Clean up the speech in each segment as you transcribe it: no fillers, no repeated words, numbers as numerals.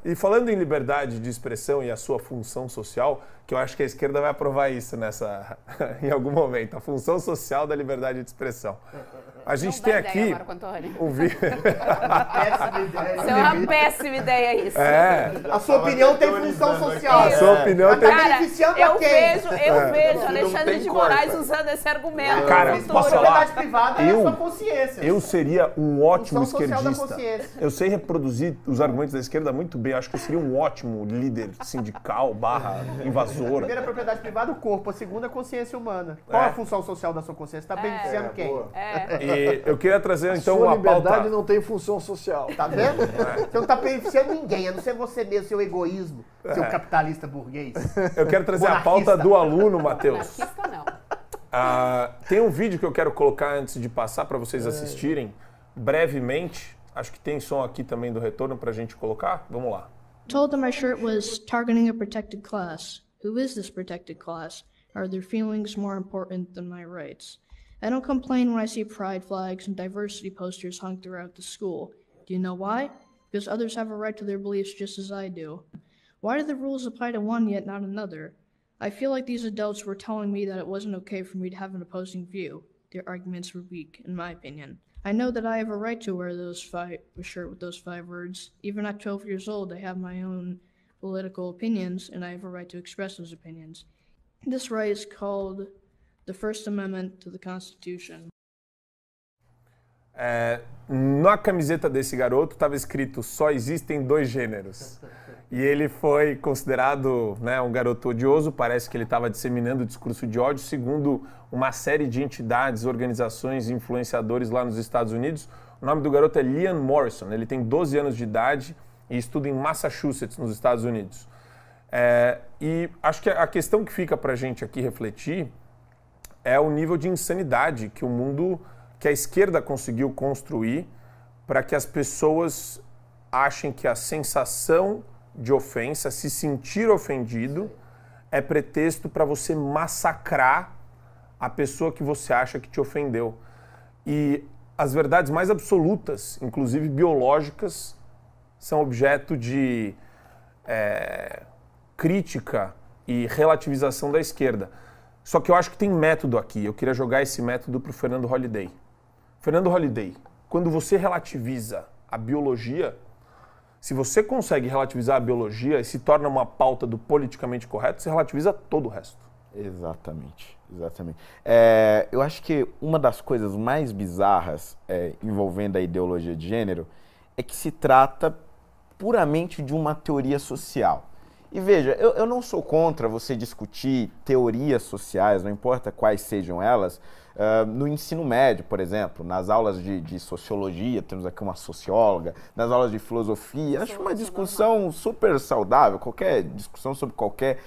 E falando em liberdade de expressão e a sua função social, que eu acho que a esquerda vai aprovar isso em algum momento, a função social da liberdade de expressão. A gente tem aqui o vídeo. Isso é uma péssima ideia isso. A sua opinião tem função social. A sua opinião tem... Cara, eu vejo Alexandre de Moraes usando esse argumento. Cara, posso falar? Propriedade privada é a sua consciência. Eu seria um ótimo Função social da esquerdista. consciência. Eu sei reproduzir os argumentos da esquerda muito bem. Acho que eu seria um ótimo líder sindical / invasor. A primeira propriedade privada, o corpo. A segunda, a consciência humana. Qual a função social da sua consciência? Está beneficiando quem? E eu queria trazer então sua uma liberdade pauta... não tem função social. Tá vendo? Você não está beneficiando ninguém, a não ser você mesmo, seu egoísmo, seu capitalista burguês. Eu quero trazer a pauta do aluno, Matheus. Anarquista não. Tem um vídeo que eu quero colocar antes de passar para vocês assistirem brevemente. Acho que tem som aqui também do retorno para a gente colocar. Vamos lá. Told that my shirt was targeting a protected class. Who is this protected class? Are their feelings more important than my rights? I don't complain when I see pride flags and diversity posters hung throughout the school. Do you know why? Because others have a right to their beliefs just as I do. Why do the rules apply to one yet not another? I feel like these adults were telling me that it wasn't okay for me to have an opposing view. Their arguments were weak, in my opinion. I know that I have a right to wear a shirt with those 5 words. Even at 12 years old, I have my own political opinions, and I have a right to express those opinions. This right is called the First Amendment to the Constitution. Na camiseta desse garoto estava escrito: só existem 2 gêneros. E ele foi considerado, né, um garoto odioso. Parece que ele estava disseminando o discurso de ódio, segundo uma série de entidades, organizações e influenciadores lá nos Estados Unidos. O nome do garoto é Liam Morrison. Ele tem 12 anos de idade e estuda em Massachusetts, nos Estados Unidos. E acho que a questão que fica para a gente aqui refletir é o nível de insanidade que que a esquerda conseguiu construir para que as pessoas achem que a sensação de ofensa, se sentir ofendido, é pretexto para você massacrar a pessoa que você acha que te ofendeu. E as verdades mais absolutas, inclusive biológicas, são objeto de crítica e relativização da esquerda. Só que eu acho que tem método aqui. Eu queria jogar esse método para o Fernando Holliday. Fernando Holliday, quando você relativiza a biologia, se você consegue relativizar a biologia e se torna uma pauta do politicamente correto, você relativiza todo o resto. Exatamente, exatamente. Eu acho que uma das coisas mais bizarras envolvendo a ideologia de gênero é que se trata puramente de uma teoria social. E veja, eu não sou contra você discutir teorias sociais, não importa quais sejam elas, no ensino médio, por exemplo, nas aulas de sociologia, temos aqui uma socióloga, nas aulas de filosofia, acho uma discussão super saudável, qualquer discussão sobre qualquer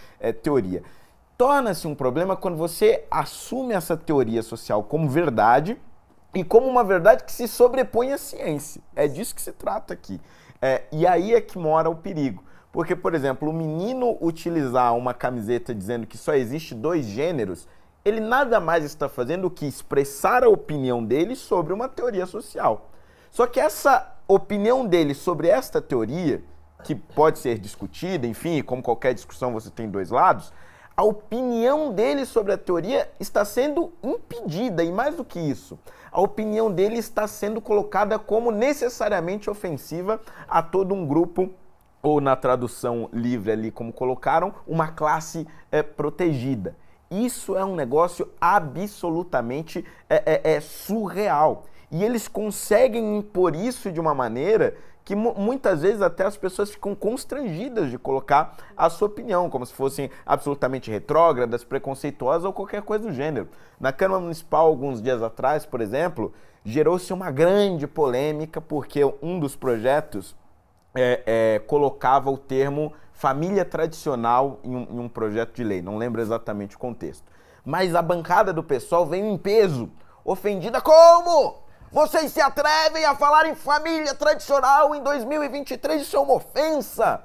teoria. Torna-se um problema quando você assume essa teoria social como verdade e como uma verdade que se sobrepõe à ciência. É disso que se trata aqui. E aí é que mora o perigo. Porque, por exemplo, o menino utilizar uma camiseta dizendo que só existe 2 gêneros, ele nada mais está fazendo do que expressar a opinião dele sobre uma teoria social. Só que essa opinião dele sobre esta teoria, que pode ser discutida, enfim, como qualquer discussão você tem 2 lados, a opinião dele sobre a teoria está sendo impedida, e mais do que isso, a opinião dele está sendo colocada como necessariamente ofensiva a todo um grupo, ou na tradução livre ali, como colocaram, uma classe protegida. Isso é um negócio absolutamente surreal. E eles conseguem impor isso de uma maneira que muitas vezes até as pessoas ficam constrangidas de colocar a sua opinião, como se fossem absolutamente retrógradas, preconceituosas ou qualquer coisa do gênero. Na Câmara Municipal, alguns dias atrás, por exemplo, gerou-se uma grande polêmica porque um dos projetos colocava o termo família tradicional em um projeto de lei, não lembro exatamente o contexto. Mas a bancada do PSOL veio em peso, ofendida. Como? Vocês se atrevem a falar em família tradicional em 2023? Isso é uma ofensa!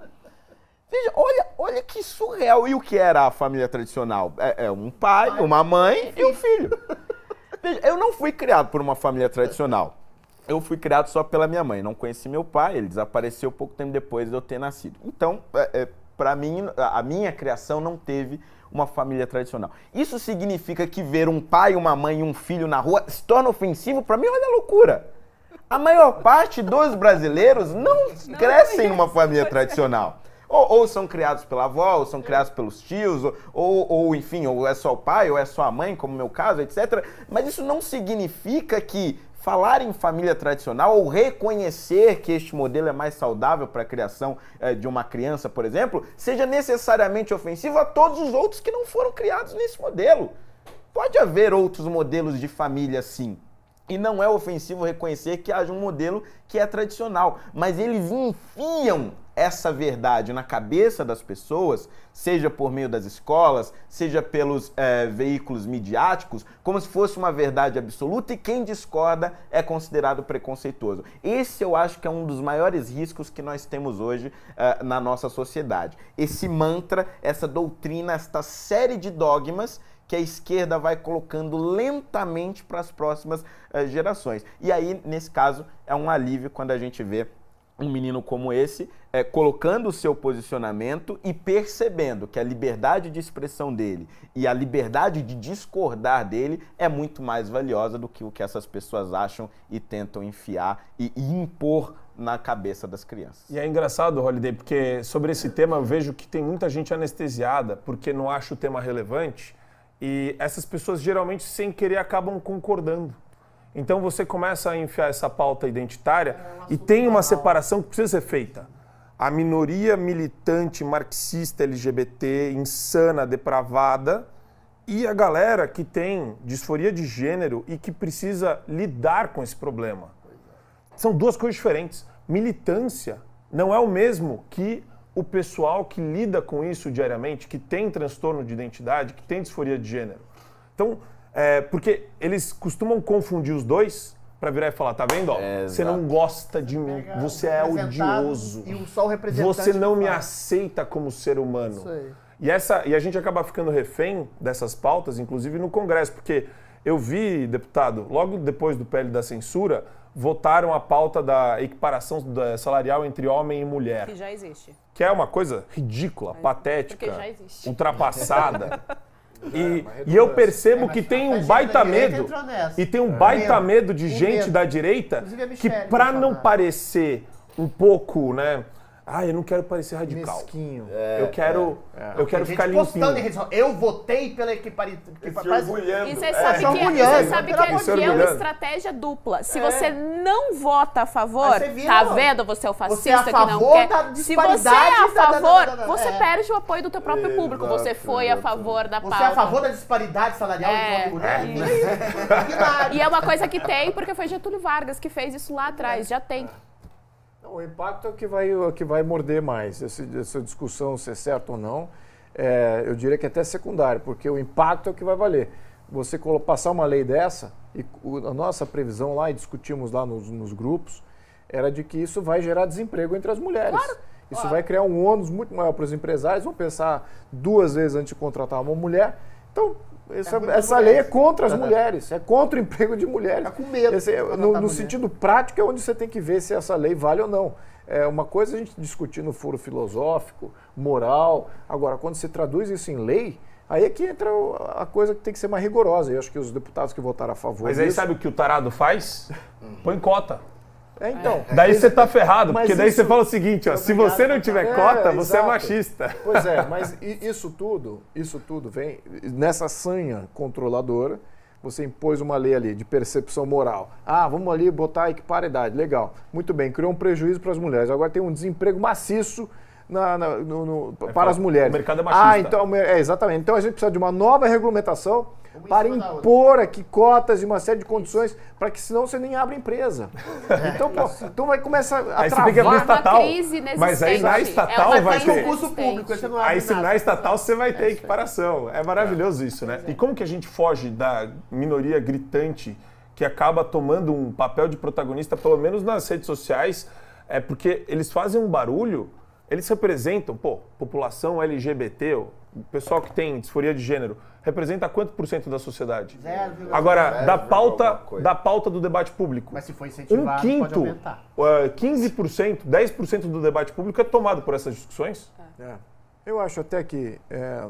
Veja, olha que surreal. E o que era a família tradicional? Um pai, uma mãe e um filho. Veja, eu não fui criado por uma família tradicional. eu fui criado só pela minha mãe, não conheci meu pai, ele desapareceu pouco tempo depois de eu ter nascido. Então, para mim, a minha criação não teve uma família tradicional. Isso significa que ver um pai, uma mãe e um filho na rua se torna ofensivo? Para mim, olha a loucura. A maior parte dos brasileiros não crescem numa família tradicional. Ou são criados pela avó, ou são criados pelos tios, ou enfim, ou é só o pai, ou é só a mãe, como no meu caso, etc. Mas isso não significa que falar em família tradicional ou reconhecer que este modelo é mais saudável para a criação de uma criança, por exemplo, seja necessariamente ofensivo a todos os outros que não foram criados nesse modelo. Pode haver outros modelos de família, sim. E não é ofensivo reconhecer que haja um modelo que é tradicional, mas eles enfiam essa verdade na cabeça das pessoas, seja por meio das escolas, seja pelos veículos midiáticos, como se fosse uma verdade absoluta, e quem discorda é considerado preconceituoso. Esse eu acho que é um dos maiores riscos que nós temos hoje na nossa sociedade. Esse mantra, essa doutrina, esta série de dogmas que a esquerda vai colocando lentamente para as próximas gerações. E aí, nesse caso, é um alívio quando a gente vê um menino como esse colocando o seu posicionamento e percebendo que a liberdade de expressão dele e a liberdade de discordar dele é muito mais valiosa do que o que essas pessoas acham e tentam enfiar e impor na cabeça das crianças. E é engraçado, Holiday, porque sobre esse tema eu vejo que tem muita gente anestesiada porque não acha o tema relevante. E essas pessoas geralmente, sem querer, acabam concordando. Então você começa a enfiar essa pauta identitária e tem uma separação que precisa ser feita. A minoria militante, marxista, LGBT, insana, depravada, e a galera que tem disforia de gênero e que precisa lidar com esse problema. São duas coisas diferentes. Militância não é o mesmo que o pessoal que lida com isso diariamente, que tem transtorno de identidade, que tem disforia de gênero. Então, porque eles costumam confundir os dois para virar e falar, tá vendo? Ó, você não gosta de mim, você é odioso, e só o representante você não me aceita como ser humano. Isso aí. E a gente acaba ficando refém dessas pautas, inclusive no Congresso, porque eu vi, deputado, logo depois do PL da censura, votaram a pauta da equiparação salarial entre homem e mulher. Que já existe. Que é uma coisa ridícula, patética, Porque já existe. Ultrapassada. E eu percebo que tem um baita medo, e tem um baita medo de gente da direita que, para não parecer um pouco, né? Eu não quero parecer radical. Mesquinho. Eu quero ficar limpinho. Eu votei pela equiparação. E você sabe que aqui é uma estratégia dupla. Se você não vota a favor, tá vendo? Você é o fascista que não quer. Se você é a favor, você perde o apoio do teu próprio público. Você foi a favor da pauta. Você é a favor da disparidade salarial entre homem e mulher? E é uma coisa que tem, porque foi Getúlio Vargas que fez isso lá atrás. Já tem. O impacto é o que vai morder mais. Essa discussão, se é certo ou não, eu diria que é até secundário, porque o impacto é o que vai valer. Você passar uma lei dessa, e a nossa previsão lá, e discutimos lá nos grupos, era de que isso vai gerar desemprego entre as mulheres. Claro. Isso vai criar um ônus muito maior para os empresários, vão pensar 2 vezes antes de contratar uma mulher. Então, essa lei é contra as mulheres, é contra o emprego de mulheres. Tá com medo. No sentido prático é onde você tem que ver se essa lei vale ou não. É uma coisa a gente discutir no foro filosófico, moral. Agora, quando você traduz isso em lei, aí é que entra a coisa que tem que ser mais rigorosa. Eu acho que os deputados que votaram a favor Mas aí sabe o que o tarado faz? Põe cota. Então, daí você tá ferrado, mas porque daí isso- você fala o seguinte, ó, se você não tiver cota, você é exato. machista. Pois é, mas isso tudo vem nessa sanha controladora. Você impôs uma lei ali de percepção moral. Vamos ali botar equiparidade, legal. Muito bem, criou um prejuízo para as mulheres. Agora tem um desemprego maciço para as mulheres. O mercado é machista. Então, exatamente. Então a gente precisa de uma nova regulamentação para impor aqui cotas e uma série de condições para que senão você nem abre empresa. Então vai começar a Aí você tem que abrir travar. estatal. crise inexistente. Mas aí na estatal uma vai crise ter. Concurso público, você não abre Aí se nada. na estatal você vai ter equiparação. É maravilhoso isso, né? E como que a gente foge da minoria gritante que acaba tomando um papel de protagonista, pelo menos nas redes sociais, porque eles fazem um barulho eles representam, população LGBT, o pessoal que tem disforia de gênero, representa quanto por cento da sociedade? 0, agora, da pauta do debate público. Mas se for incentivado, pode aumentar. 15%, 10% do debate público é tomado por essas discussões? Eu acho até que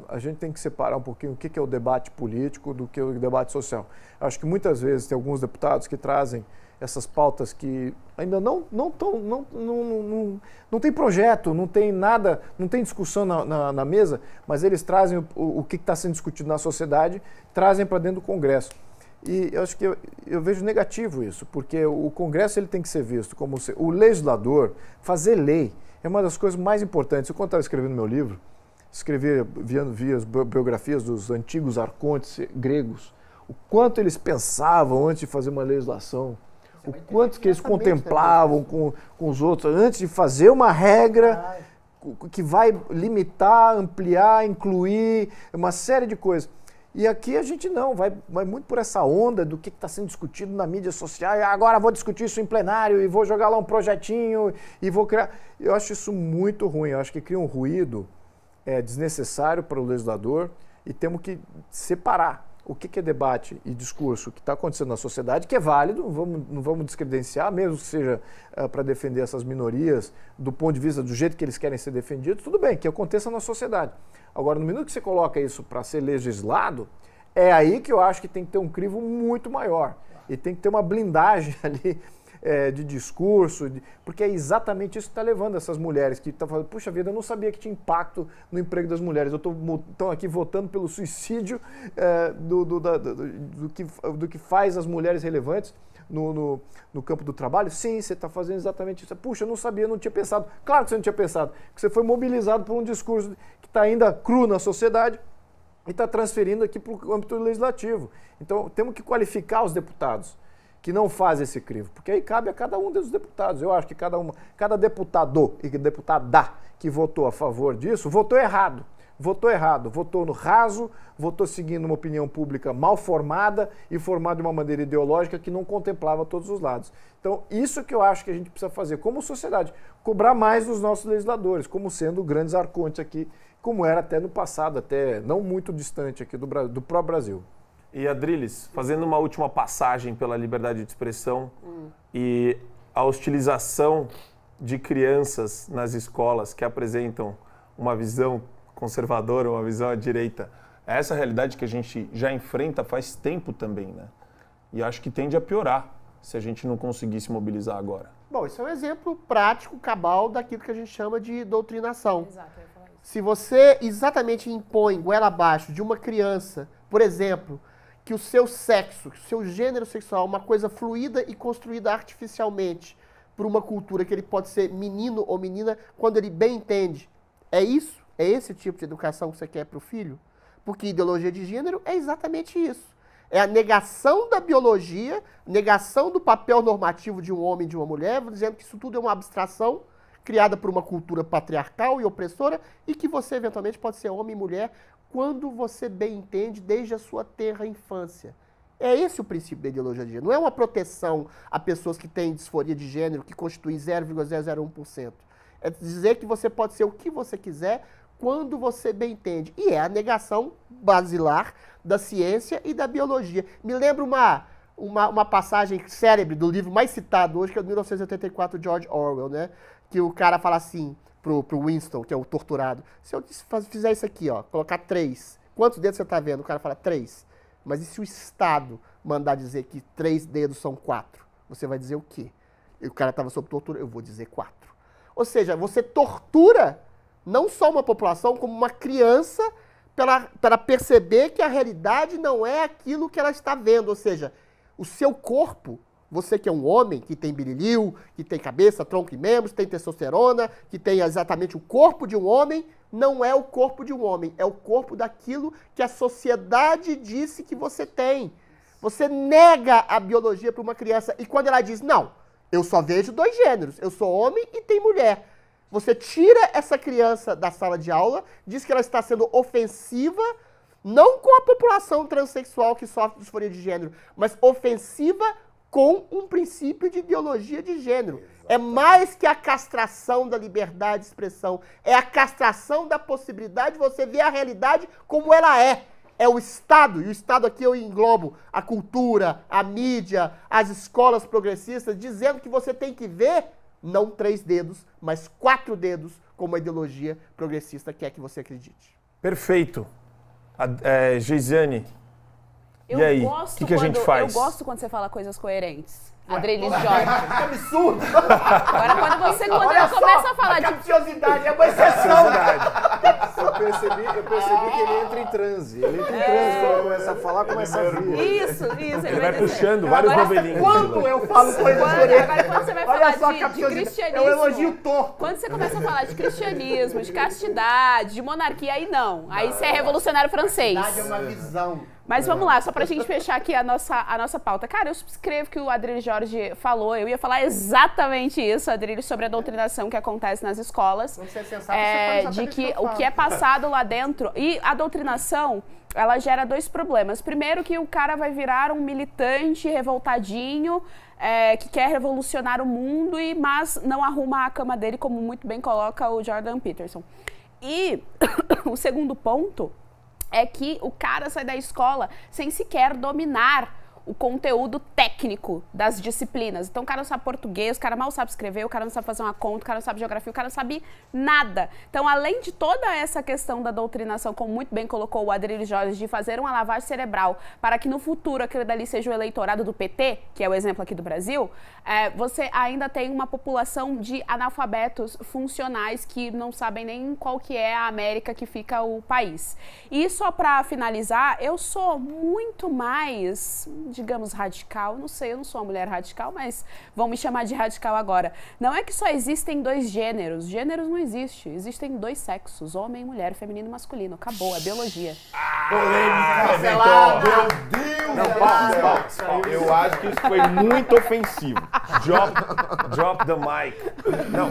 a gente tem que separar um pouquinho o que é o debate político do que o debate social. Acho que muitas vezes tem alguns deputados que trazem essas pautas que ainda não tem projeto, não tem nada, não tem discussão na mesa, mas eles trazem o que está sendo discutido na sociedade, trazem para dentro do Congresso. E eu acho que eu vejo negativo isso, porque o Congresso ele tem que ser visto como o legislador, fazer lei é uma das coisas mais importantes. Eu, quando estava escrevendo meu livro, via as biografias dos antigos arcontes gregos, o quanto eles pensavam antes de fazer uma legislação, o quanto que eles contemplavam com os outros, antes de fazer uma regra que vai limitar, ampliar, incluir uma série de coisas. E aqui a gente não, vai muito por essa onda do que está sendo discutido na mídia social. Agora vou discutir isso em plenário e vou jogar lá um projetinho e vou criar... Eu acho isso muito ruim, eu acho que cria um ruído desnecessário para o legislador e temos que separar o que é debate e discurso que está acontecendo na sociedade, que é válido, não vamos descredenciar, mesmo que seja para defender essas minorias, do ponto de vista do jeito que eles querem ser defendidos, tudo bem, que aconteça na sociedade. Agora, no minuto que você coloca isso para ser legislado, é aí que eu acho que tem que ter um crivo muito maior. E tem que ter uma blindagem ali de discurso, porque é exatamente isso que está levando essas mulheres que estão falando, puxa vida, eu não sabia que tinha impacto no emprego das mulheres. Eu estou aqui votando pelo suicídio do que faz as mulheres relevantes no campo do trabalho. Sim, você está fazendo exatamente isso. Puxa, eu não sabia, não tinha pensado. Claro que você não tinha pensado, porque você foi mobilizado por um discurso que está ainda cru na sociedade e está transferindo aqui para o âmbito legislativo. Então, temos que qualificar os deputados que não fazem esse crivo, porque aí cabe a cada um dos deputados. Eu acho que cada deputado e deputada que votou a favor disso, votou errado. Votou no raso, votou seguindo uma opinião pública mal formada e formada de uma maneira ideológica que não contemplava todos os lados. Então, isso que eu acho que a gente precisa fazer como sociedade, cobrar mais dos nossos legisladores, como sendo grandes arcontes aqui, como era até no passado, até não muito distante aqui do próprio Brasil. E Adriles, fazendo uma última passagem pela liberdade de expressão e a hostilização de crianças nas escolas que apresentam uma visão conservadora, uma visão à direita, é essa realidade que a gente já enfrenta faz tempo também, né? E acho que tende a piorar se a gente não conseguir se mobilizar agora. Bom, isso é um exemplo prático, cabal, daquilo que a gente chama de doutrinação. Exato, eu ia falar isso. Se você exatamente impõe goela abaixo de uma criança, por exemplo, que o seu sexo, que o seu gênero sexual é uma coisa fluida e construída artificialmente por uma cultura que ele pode ser menino ou menina quando ele bem entende, é isso? É esse tipo de educação que você quer para o filho? Porque ideologia de gênero é exatamente isso. É a negação da biologia, negação do papel normativo de um homem e de uma mulher, dizendo que isso tudo é uma abstração criada por uma cultura patriarcal e opressora e que você eventualmente pode ser homem e mulher quando você bem entende desde a sua tenra infância. É esse o princípio da ideologia de gênero. Não é uma proteção a pessoas que têm disforia de gênero, que constituem 0,001%. É dizer que você pode ser o que você quiser quando você bem entende. E é a negação basilar da ciência e da biologia. Me lembra uma passagem célebre do livro mais citado hoje, que é o 1984, de George Orwell, né? Que o cara fala assim pro Winston, que é o torturado, se eu fizer isso aqui, ó, colocar 3, quantos dedos você tá vendo? O cara fala 3. Mas e se o Estado mandar dizer que 3 dedos são 4? Você vai dizer o quê? E o cara estava sob tortura, eu vou dizer 4. Ou seja, você tortura não só uma população, como uma criança para perceber que a realidade não é aquilo que ela está vendo. Ou seja, o seu corpo, você que é um homem, que tem birilil, que tem cabeça, tronco e membros, tem testosterona, que tem exatamente o corpo de um homem, não é o corpo de um homem, é o corpo daquilo que a sociedade disse que você tem. Você nega a biologia para uma criança e quando ela diz, não, eu só vejo 2 gêneros, eu sou homem e tem mulher. Você tira essa criança da sala de aula, diz que ela está sendo ofensiva, não com a população transexual que sofre disforia de gênero, mas ofensiva com um princípio de ideologia de gênero. É mais que a castração da liberdade de expressão. É a castração da possibilidade de você ver a realidade como ela é. É o Estado, e o Estado aqui eu englobo a cultura, a mídia, as escolas progressistas, dizendo que você tem que ver, não 3 dedos, mas 4 dedos, como a ideologia progressista quer que você acredite. Perfeito. Geisiane, e aí? O que a gente faz? Eu gosto quando você fala coisas coerentes. Adriles Jorge. Que absurdo! Agora, quando começa a falar de... capciosidade é uma exceção. Eu percebi que ele entra em transe. Ele entra em transe, quando começa a falar, começa a vir. Isso. Ele vai puxando vários novelinhos. Quando eu falo coisas coerentes... Agora, quando você vai falar de cristianismo... É um elogio torto. Quando você começa a falar de cristianismo, de castidade, de monarquia, aí não. Aí você é revolucionário francês. Castidade é uma visão. Mas vamos lá, só pra gente fechar aqui a nossa pauta. Cara, eu subscrevo que o Adriles Jorge falou, eu ia falar exatamente isso, Adriles, sobre a doutrinação que acontece nas escolas. Não sei se é sensato, de que o que é passado lá dentro... E a doutrinação, ela gera 2 problemas. Primeiro, que o cara vai virar um militante revoltadinho, que quer revolucionar o mundo, mas não arruma a cama dele, como muito bem coloca o Jordan Peterson. E o segundo ponto é que o cara sai da escola sem sequer dominar o conteúdo técnico das disciplinas. Então o cara não sabe português, o cara mal sabe escrever, o cara não sabe fazer uma conta, o cara não sabe geografia, o cara não sabe nada. Então, além de toda essa questão da doutrinação, como muito bem colocou o Adriles Jorge, de fazer uma lavagem cerebral para que no futuro aquele dali seja o eleitorado do PT, que é o exemplo aqui do Brasil, você ainda tem uma população de analfabetos funcionais que não sabem nem qual que é a América que fica o país. E só para finalizar, eu sou muito mais, digamos, radical. Não sei, eu não sou uma mulher radical, mas vão me chamar de radical agora. Não é que só existem 2 gêneros. Gêneros não existe. Existem 2 sexos, homem e mulher, feminino e masculino. Acabou, é biologia. Polêmica, cancelado. Meu Deus! Não, pausa. Eu acho que isso foi muito ofensivo. Drop the mic. Não,